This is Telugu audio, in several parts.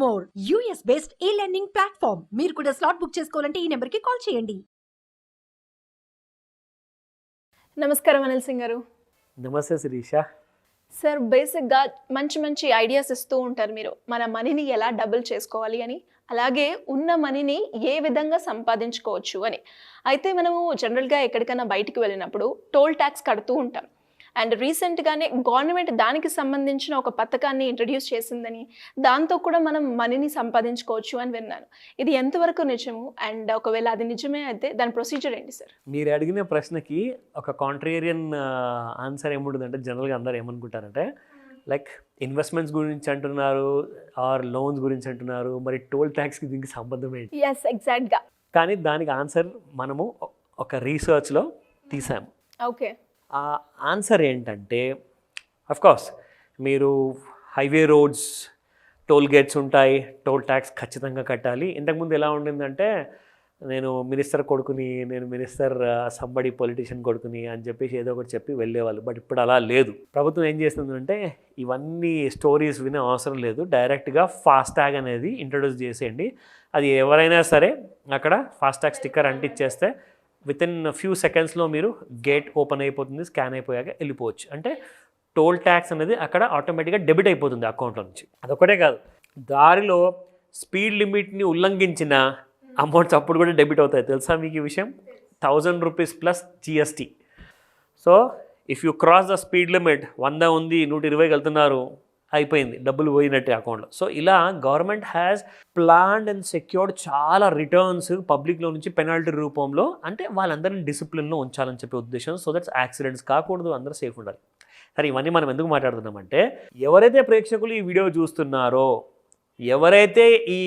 మోర్ యూఎస్ బేస్డ్ ఈ లెర్నింగ్ ప్లాట్ఫామ్. మీరు కూడా స్లాట్ బుక్ చేసుకోవాలంటే ఈ నెంబర్కి కాల్ చేయండి. నమస్కారం అనిల్ సింగ్ గారు. నమస్తే శిరీష. సార్, బేసిక్గా మంచి మంచి ఐడియాస్ ఇస్తూ ఉంటారు మీరు, మన మనీని ఎలా డబుల్ చేసుకోవాలి అని, అలాగే ఉన్న మనీని ఏ విధంగా సంపాదించుకోవచ్చు అని. అయితే మనము జనరల్గా ఎక్కడికైనా బయటికి వెళ్ళినప్పుడు టోల్ ట్యాక్స్ కడుతూ ఉంటాం. అండ్ రీసెంట్గానే గవర్నమెంట్ దానికి సంబంధించిన ఒక పథకాన్ని ఇంట్రడ్యూస్ చేసిందని, దాంతో కూడా మనం మనీని సంపాదించుకోవచ్చు అని విన్నాను. ఇది ఎంతవరకు నిజము? అండ్ ఒకవేళ అది నిజమే అయితే దాని ప్రొసీజర్ ఏంటి సార్? మీరు అడిగిన ప్రశ్నకి ఒక కాంట్రేరియన్ ఆన్సర్ ఏముంటుందంటే, జనరల్గా అందరూ ఏమనుకుంటారంటే లైక్ ఇన్వెస్ట్మెంట్స్ గురించి అంటున్నారు ఆర్ లోన్స్ గురించి అంటున్నారు, మరి టోల్ ట్యాక్స్కి దీనికి సంబంధం ఏంటి? ఎస్, ఎగ్జాక్ట్గా. కానీ దానికి ఆన్సర్ మనము ఒక రీసెర్చ్లో తీసాము. ఓకే. ఆ ఆన్సర్ ఏంటంటే, అఫ్కోర్స్ మీరు హైవే రోడ్స్, టోల్ గేట్స్ ఉంటాయి, టోల్ ట్యాక్స్ ఖచ్చితంగా కట్టాలి. ఇంతకుముందు ఎలా ఉండిందంటే, నేను మినిస్టర్ కొడుకుని, నేను మినిస్టర్ సంబడి పొలిటీషియన్ కొడుకుని అని చెప్పేసి ఏదో ఒకటి చెప్పి వెళ్ళేవాళ్ళు. బట్ ఇప్పుడు అలా లేదు. ప్రభుత్వం ఏం చేస్తుందంటే, ఇవన్నీ స్టోరీస్ వినే అవసరం లేదు, డైరెక్ట్గా ఫాస్టాగ్ అనేది ఇంట్రడ్యూస్ చేసేయండి. అది ఎవరైనా సరే అక్కడ ఫాస్టాగ్ స్టిక్కర్ అంటించేస్తే వితిన్ ఫ్యూ సెకండ్స్లో మీరు గేట్ ఓపెన్ అయిపోతుంది, స్కాన్ అయిపోయాక వెళ్ళిపోవచ్చు. అంటే టోల్ ట్యాక్స్ అనేది అక్కడ ఆటోమేటిక్గా డెబిట్ అయిపోతుంది అకౌంట్లో నుంచి. అదొకటే కాదు, దారిలో స్పీడ్ లిమిట్ని ఉల్లంఘించిన అమౌంట్స్ అప్పుడు కూడా డెబిట్ అవుతాయి. తెలుసా మీకు ఈ విషయం? 1000 rupees plus GST. So if you cross the speed limit, 100 ఉంది 120కి వెళ్తున్నారు, అయిపోయింది, డబ్బులు పోయినట్టే అకౌంట్లో. సో ఇలా government has planned and secured చాలా రిటర్న్స్ పబ్లిక్లో నుంచి పెనాల్టీ రూపంలో, అంటే వాళ్ళందరినీ డిసిప్లిన్లో ఉంచాలని చెప్పే ఉద్దేశం. సో దట్స్ యాక్సిడెంట్స్ కాకూడదు, అందరూ సేఫ్ ఉండాలి. సరే, ఇవన్నీ మనం ఎందుకు మాట్లాడుతున్నామంటే, ఎవరైతే ప్రేక్షకులు ఈ వీడియో చూస్తున్నారో, ఎవరైతే ఈ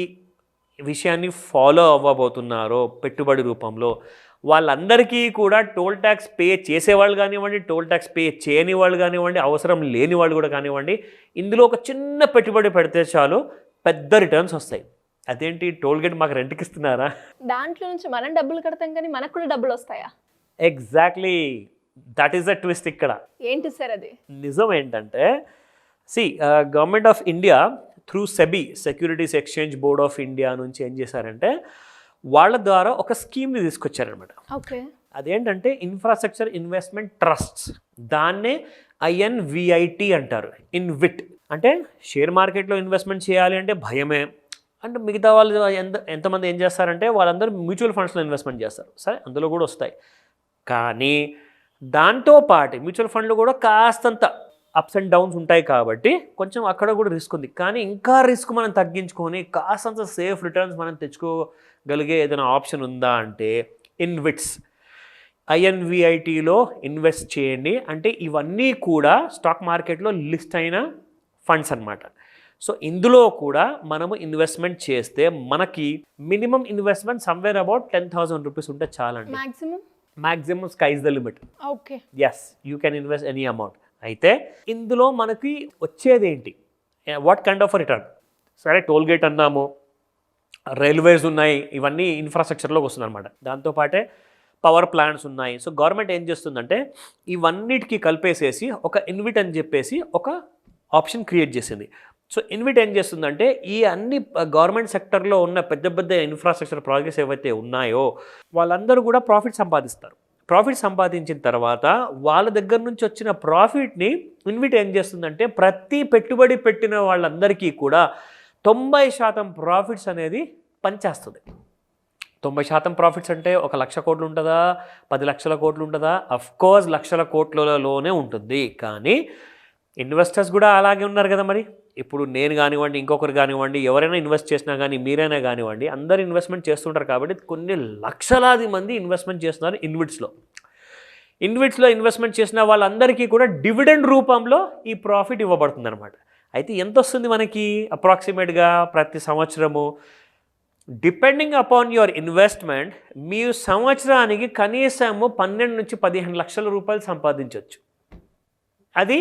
విషయాన్ని ఫాలో అవ్వబోతున్నారో పెట్టుబడి రూపంలో, వాళ్ళందరికీ కూడా టోల్ ట్యాక్స్ పే చేసేవాళ్ళు కానివ్వండి, టోల్ ట్యాక్స్ పే చేయని వాళ్ళు కానివ్వండి, అవసరం లేని వాళ్ళు కూడా కానివ్వండి, ఇందులో ఒక చిన్న పెట్టుబడి పెడితే చాలు పెద్ద రిటర్న్స్ వస్తాయి. అదేంటి, టోల్ గేట్ మాకు రెంట్కి ఇస్తున్నారా? దాంట్లో నుంచి మనం డబ్బులు కడతాం కానీ మనకు కూడా డబ్బులు వస్తాయా? Exactly, that is the twist ఇక్కడ. ఏంటి సార్ అది? నిజం ఏంటంటే, government of India through SEBI, securities exchange board of India నుంచి ఏం చేశారంటే, వాళ్ళ ద్వారా ఒక స్కీమ్ని తీసుకొచ్చారనమాట. ఓకే. అదేంటంటే ఇన్ఫ్రాస్ట్రక్చర్ ఇన్వెస్ట్మెంట్ ట్రస్ట్స్. దాన్నే INVIT అంటారు. ఇన్విట్ అంటే షేర్ మార్కెట్లో ఇన్వెస్ట్మెంట్ చేయాలి అంటే భయమే. అంటే మిగతా వాళ్ళు ఎంతమంది ఏం చేస్తారంటే, వాళ్ళందరూ మ్యూచువల్ ఫండ్స్లో ఇన్వెస్ట్మెంట్ చేస్తారు. సరే, అందులో కూడా వస్తాయి. కానీ దాంతోపాటు మ్యూచువల్ ఫండ్లు కూడా కాస్తంత అప్స్ అండ్ డౌన్స్ ఉంటాయి కాబట్టి కొంచెం అక్కడ కూడా రిస్క్ ఉంది. కానీ ఇంకా రిస్క్ మనం తగ్గించుకొని కాస్తంత సేఫ్ రిటర్న్స్ మనం తెచ్చుకోగలిగే ఏదైనా ఆప్షన్ ఉందా అంటే ఇన్విట్స్, INVITలో ఇన్వెస్ట్ చేయండి. అంటే ఇవన్నీ కూడా స్టాక్ మార్కెట్లో లిస్ట్ అయిన ఫండ్స్ అన్నమాట. సో ఇందులో కూడా మనము ఇన్వెస్ట్మెంట్ చేస్తే మనకి minimum investment somewhere about 10,000 rupees ఉంటే చాలండి. Maximum sky's the limit. Okay. Yes, you can invest any amount. అయితే ఇందులో మనకి వచ్చేది ఏంటి, వాట్ కైండ్ ఆఫ్ రిటర్న్? సరే, టోల్ గేట్ అన్నాము, రైల్వేస్ ఉన్నాయి, ఇవన్నీ ఇన్ఫ్రాస్ట్రక్చర్లోకి వస్తుంది అనమాట. దాంతోపాటే పవర్ ప్లాంట్స్ ఉన్నాయి. సో గవర్నమెంట్ ఏం చేస్తుందంటే, ఇవన్నిటికీ కలిపేసేసి ఒక ఇన్విట్ అని చెప్పేసి ఒక ఆప్షన్ క్రియేట్ చేసింది. సో ఇన్విట్ ఏం చేస్తుందంటే, ఈ అన్ని గవర్నమెంట్ సెక్టర్లో ఉన్న పెద్ద పెద్ద ఇన్ఫ్రాస్ట్రక్చర్ ప్రాజెక్ట్స్ ఏవైతే ఉన్నాయో వాళ్ళందరూ కూడా ప్రాఫిట్ సంపాదిస్తారు. ప్రాఫిట్ సంపాదించిన తర్వాత వాళ్ళ దగ్గర నుంచి వచ్చిన ప్రాఫిట్ని ఇన్విట్ ఏం చేస్తుందంటే, ప్రతి పెట్టుబడి పెట్టిన వాళ్ళందరికీ కూడా 90% ప్రాఫిట్స్ అనేది పనిచేస్తుంది. 90% ప్రాఫిట్స్ అంటే 1,00,000 కోట్లు ఉంటుందా, 10 లక్షల కోట్లు ఉంటుందా? అఫ్కోర్స్ లక్షల కోట్లలోనే ఉంటుంది. కానీ ఇన్వెస్టర్స్ కూడా అలాగే ఉన్నారు కదా. మరి ఇప్పుడు నేను కానివ్వండి, ఇంకొకరు కానివ్వండి, ఎవరైనా ఇన్వెస్ట్ చేసినా కానీ, మీరైనా కానివ్వండి, అందరు ఇన్వెస్ట్మెంట్ చేస్తుంటారు. కాబట్టి కొన్ని లక్షలాది మంది ఇన్వెస్ట్మెంట్ చేస్తున్నారు ఇన్విట్స్లో. ఇన్వెస్ట్మెంట్ చేసిన వాళ్ళందరికీ కూడా డివిడెండ్ రూపంలో ఈ ప్రాఫిట్ ఇవ్వబడుతుంది అనమాట. అయితే ఎంత వస్తుంది మనకి అప్రాక్సిమేట్గా ప్రతి సంవత్సరము? డిపెండింగ్ అపాన్ యువర్ ఇన్వెస్ట్మెంట్ మీరు సంవత్సరానికి కనీసము 12 నుంచి 15 లక్షల రూపాయలు సంపాదించవచ్చు. అది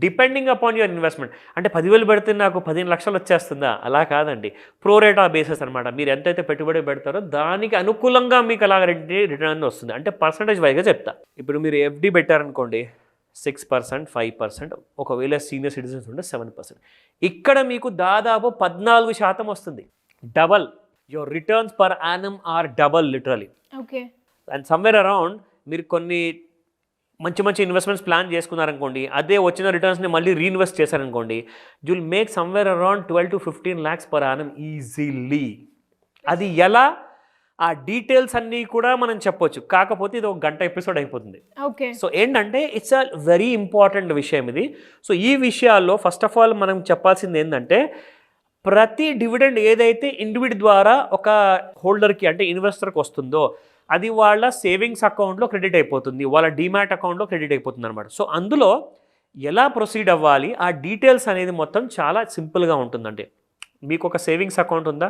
డిపెండింగ్ అపాన్ యువర్ ఇన్వెస్ట్మెంట్. అంటే 10,000 పెడితే నాకు 15 లక్షలు వచ్చేస్తుందా? అలా కాదండి, ప్రోరేటా బేసిస్ అనమాట. మీరు ఎంతైతే పెట్టుబడి పెడతారో దానికి అనుకూలంగా మీకు అలా రిటర్న్ వస్తుంది. అంటే పర్సంటేజ్ వైజ్గా చెప్తా. ఇప్పుడు మీరు FD పెట్టారనుకోండి, 6%, 5%, ఒకవేళ సీనియర్ సిటిజన్స్ ఉంటే 7%. ఇక్కడ మీకు దాదాపు 14% వస్తుంది. Double your returns per annum or double literally. Okay. And somewhere around మీరు కొన్ని మంచి మంచి ఇన్వెస్ట్మెంట్స్ ప్లాన్ చేసుకున్నారనుకోండి, అదే వచ్చిన రిటర్న్స్ని మళ్ళీ రీఇన్వెస్ట్ చేశారనుకోండి, you will make somewhere around 12 to 15 lakhs per annum easily. అది ఎలా, ఆ డీటెయిల్స్ అన్నీ కూడా మనం చెప్పొచ్చు, కాకపోతే ఇది ఒక గంట ఎపిసోడ్ అయిపోతుంది. ఓకే. సో ఏంటంటే ఇట్స్ అ వెరీ ఇంపార్టెంట్ విషయం ఇది. సో ఈ విషయాల్లో ఫస్ట్ ఆఫ్ ఆల్ మనం చెప్పాల్సింది ఏంటంటే, ప్రతి డివిడెండ్ ఏదైతే ఇండివిడ్ ద్వారా ఒక హోల్డర్కి అంటే ఇన్వెస్టర్కి వస్తుందో అది వాళ్ళ సేవింగ్స్ అకౌంట్లో క్రెడిట్ అయిపోతుంది, వాళ్ళ డీమ్యాట్ అకౌంట్లో క్రెడిట్ అయిపోతుంది అనమాట. సో అందులో ఎలా ప్రొసీడ్ అవ్వాలి, ఆ డీటెయిల్స్ అనేది మొత్తం చాలా సింపుల్గా ఉంటుందండి. మీకు ఒక సేవింగ్స్ అకౌంట్ ఉందా,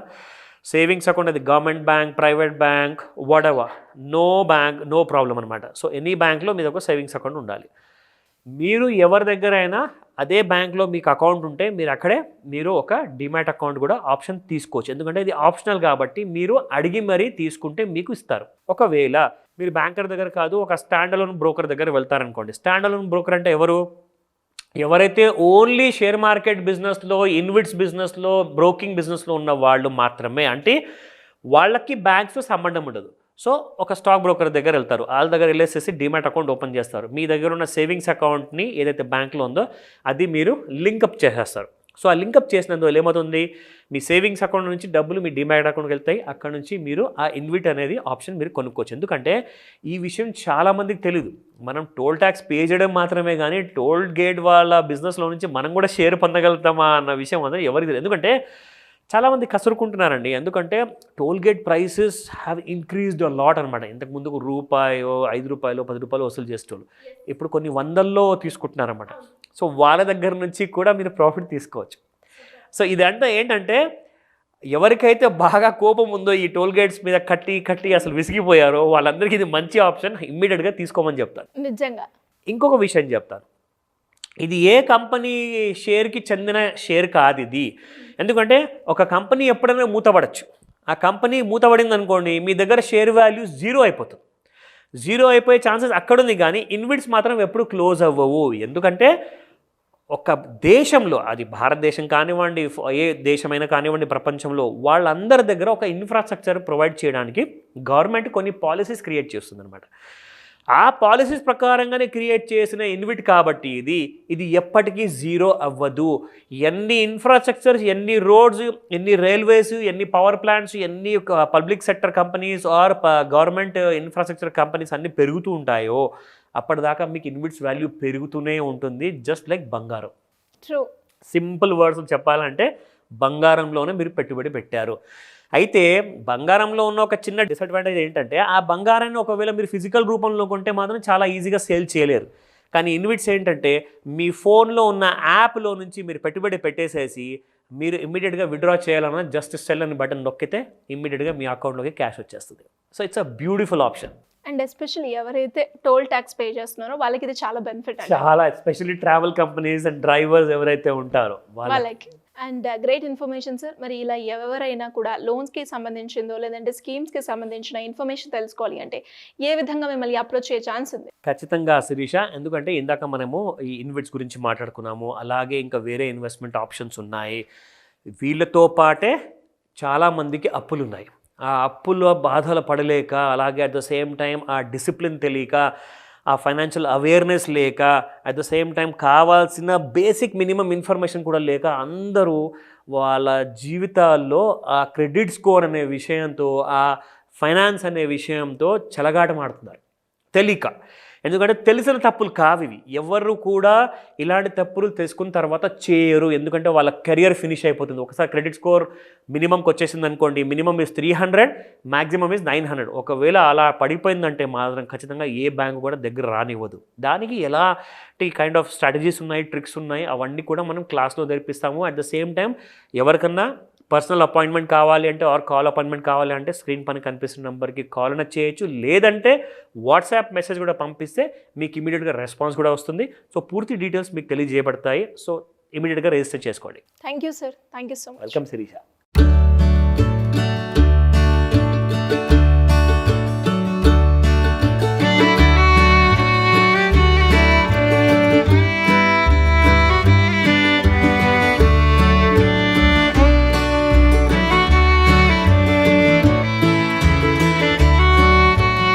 సేవింగ్స్ అకౌంట్ అది government bank, private bank, whatever, no bank, no problem అనమాట. సో ఎనీ బ్యాంక్లో మీద ఒక సేవింగ్స్ అకౌంట్ ఉండాలి. మీరు ఎవరి దగ్గర అయినా అదే బ్యాంక్లో మీకు అకౌంట్ ఉంటే మీరు అక్కడే మీరు ఒక డిమాట్ అకౌంట్ కూడా ఆప్షన్ తీసుకోవచ్చు, ఎందుకంటే ఇది ఆప్షనల్ కాబట్టి మీరు అడిగి మరీ తీసుకుంటే మీకు ఇస్తారు. ఒకవేళ మీరు బ్యాంకర్ దగ్గర కాదు, ఒక స్టాండ్ అలోన్ బ్రోకర్ దగ్గర వెళ్తారనుకోండి. స్టాండ్ అలోన్ బ్రోకర్ అంటే ఎవరైతే ఓన్లీ షేర్ మార్కెట్ బిజినెస్లో, ఇన్విట్స్ బిజినెస్లో, బ్రోకింగ్ బిజినెస్లో ఉన్న వాళ్ళు మాత్రమే, అంటే వాళ్ళకి బ్యాంక్స్తో సంబంధం ఉండదు. సో ఒక స్టాక్ బ్రోకర్ దగ్గర వెళ్తారు, వాళ్ళ దగ్గర వెళ్ళేసేసి డిమాట్ అకౌంట్ ఓపెన్ చేస్తారు. మీ దగ్గర ఉన్న సేవింగ్స్ అకౌంట్ని ఏదైతే బ్యాంక్లో ఉందో అది మీరు లింకప్ చేసేస్తారు. సో ఆ లింకప్ చేసినందువల్ల ఏమవుతుంది, మీ సేవింగ్స్ అకౌంట్ నుంచి డబ్బులు మీ డిమాట్ అకౌంట్కి వెళ్తాయి. అక్కడ నుంచి మీరు ఆ ఇన్విట్ అనేది ఆప్షన్ మీరు కొనుక్కోవచ్చు. ఎందుకంటే ఈ విషయం చాలామందికి తెలియదు. మనం టోల్ ట్యాక్స్ పే చేయడం మాత్రమే కానీ టోల్ గేట్ వాళ్ళ బిజినెస్లో నుంచి మనం కూడా షేర్ పొందగలుగుతామా అన్న విషయం అందరూ ఎవరికి తెలియదు. ఎందుకంటే చాలామంది కసురుకుంటున్నారండి, ఎందుకంటే toll gate prices have increased a lot అనమాట. ఇంతకుముందు ₹1, ₹5, ₹10 వసూలు చేసేటోళ్ళు ఇప్పుడు కొన్ని వందల్లో తీసుకుంటున్నారన్నమాట. సో వాళ్ళ దగ్గర నుంచి కూడా మీరు ప్రాఫిట్ తీసుకోవచ్చు. సో ఇదంతా ఏంటంటే, ఎవరికైతే బాగా కోపం ఉందో ఈ టోల్ గేట్స్ మీద కట్టి అసలు విసిగిపోయారో వాళ్ళందరికీ ఇది మంచి ఆప్షన్, ఇమ్మీడియట్గా తీసుకోమని చెప్తాను. నిజంగా. ఇంకొక విషయం చెప్తాను, ఇది ఏ కంపెనీ షేర్కి చెందిన షేర్ కాదు ఇది. ఎందుకంటే ఒక కంపెనీ ఎప్పుడైనా మూతపడచ్చు. ఆ కంపెనీ మూతపడింది అనుకోండి, మీ దగ్గర షేర్ వాల్యూ జీరో అయిపోతుంది. జీరో అయిపోయే ఛాన్సెస్ అక్కడుంది, కానీ ఇన్విట్స్ మాత్రం ఎప్పుడు క్లోజ్ అవ్వవు. ఎందుకంటే ఒక దేశంలో, అది భారతదేశం కానివ్వండి, ఏ దేశమైనా కానివ్వండి ప్రపంచంలో, వాళ్ళందరి దగ్గర ఒక ఇన్ఫ్రాస్ట్రక్చర్ ప్రొవైడ్ చేయడానికి గవర్నమెంట్ కొన్ని పాలసీస్ క్రియేట్ చేస్తుంది అనమాట. ఆ పాలసీస్ ప్రకారంగానే క్రియేట్ చేసిన ఇన్విట్ కాబట్టి ఇది ఎప్పటికీ జీరో అవ్వదు. ఎన్ని ఇన్ఫ్రాస్ట్రక్చర్స్, ఎన్ని రోడ్స్, ఎన్ని రైల్వేస్, ఎన్ని పవర్ ప్లాంట్స్, ఎన్ని public sector companies or government infrastructure companies అన్నీ పెరుగుతూ ఉంటాయో అప్పటిదాకా మీకు ఇన్విట్స్ వాల్యూ పెరుగుతూనే ఉంటుంది, జస్ట్ లైక్ బంగారం. ట్రూ. సింపుల్ వర్డ్స్ చెప్పాలంటే బంగారంలోనే మీరు పెట్టుబడి పెట్టారు. అయితే బంగారంలో ఉన్న ఒక చిన్న డిసడ్వాంటేజ్ ఏంటంటే, ఆ బంగారాన్ని ఒకవేళ మీరు ఫిజికల్ రూపంలో కొంటే మాత్రం చాలా ఈజీగా సేల్ చేయలేరు. కానీ ఇన్విట్స్ ఏంటంటే, మీ ఫోన్లో ఉన్న యాప్లో నుంచి మీరు పెట్టుబడి పెట్టేసేసి మీరు ఇమ్మీడియట్గా విత్డ్రా చేయాలన్నా జస్ట్ సెల్ అని బటన్ నొక్కితే ఇమ్మీడియట్గా మీ అకౌంట్లోకి క్యాష్ వచ్చేస్తుంది. So it's a beautiful option. And especially ఎవరైతే టోల్ ట్యాక్స్ పే చేస్తున్నారో వాళ్ళకి ఇది చాలా బెనిఫిట్, చాలా especially travel companies and drivers ఎవరైతే ఉంటారో వాళ్ళకి. And great information sir. మరి ఇలా ఎవరైనా కూడా లోన్స్కి సంబంధించిందో లేదంటే స్కీమ్స్కి సంబంధించిన ఇన్ఫర్మేషన్ తెలుసుకోవాలి అంటే ఏ విధంగా మిమ్మల్ని అప్రోచ్ చేయ ఛాన్స్ ఉంది? ఖచ్చితంగా శిరీష, ఎందుకంటే ఇందాక మనము ఈ ఇన్విట్స్ గురించి మాట్లాడుకున్నాము, అలాగే ఇంకా వేరే ఇన్వెస్ట్మెంట్ ఆప్షన్స్ ఉన్నాయి. వీళ్ళతో పాటే చాలామందికి అప్పులు ఉన్నాయి. ఆ అప్పుల బాధలు పడలేక, అలాగే అట్ ద సేమ్ టైం ఆ డిసిప్లిన్ తెలియక, ఆ ఫైనాన్షియల్ అవేర్నెస్ లేక, అట్ ద సేమ్ టైం కావాల్సిన బేసిక్ మినిమం ఇన్ఫర్మేషన్ కూడా లేక అందరూ వాళ్ళ జీవితాల్లో ఆ క్రెడిట్ స్కోర్ అనే విషయంతో, ఆ ఫైనాన్స్ అనే విషయంతో చెలగాటమాడుతున్నారు తెలియక. ఎందుకంటే తెలిసిన తప్పులు కావు ఇవి. ఎవరు కూడా ఇలాంటి తప్పులు తెలుసుకున్న తర్వాత చేయరు, ఎందుకంటే వాళ్ళ కెరియర్ ఫినిష్ అయిపోతుంది. ఒకసారి క్రెడిట్ స్కోర్ మినిమంకి వచ్చేసింది అనుకోండి, మినిమం ఇస్ 300, మ్యాక్సిమం ఇస్ 900. ఒకవేళ అలా పడిపోయిందంటే మాత్రం ఖచ్చితంగా ఏ బ్యాంకు కూడా దగ్గర రానివ్వదు. దానికి ఎలాంటి కైండ్ ఆఫ్ స్ట్రాటజీస్ ఉన్నాయి, ట్రిక్స్ ఉన్నాయి, అవన్నీ కూడా మనం క్లాస్లో నేర్పిస్తాము. అట్ ద సేమ్ టైం ఎవరికన్నా పర్సనల్ అపాయింట్మెంట్ కావాలి అంటే ఆర్ కాల్ అపాయింట్మెంట్ కావాలి అంటే స్క్రీన్ పైన కనిపిస్తున్న నెంబర్కి కాల్ అయినా చేయొచ్చు, లేదంటే వాట్సాప్ మెసేజ్ కూడా పంపిస్తే మీకు ఇమీడియట్గా రెస్పాన్స్ కూడా వస్తుంది. సో పూర్తి డీటెయిల్స్ మీకు తెలియజేయబడతాయి. సో ఇమీడియట్గా రిజిస్టర్ చేసుకోండి. Thank you sir. Thank you so much. Welcome Sirisha.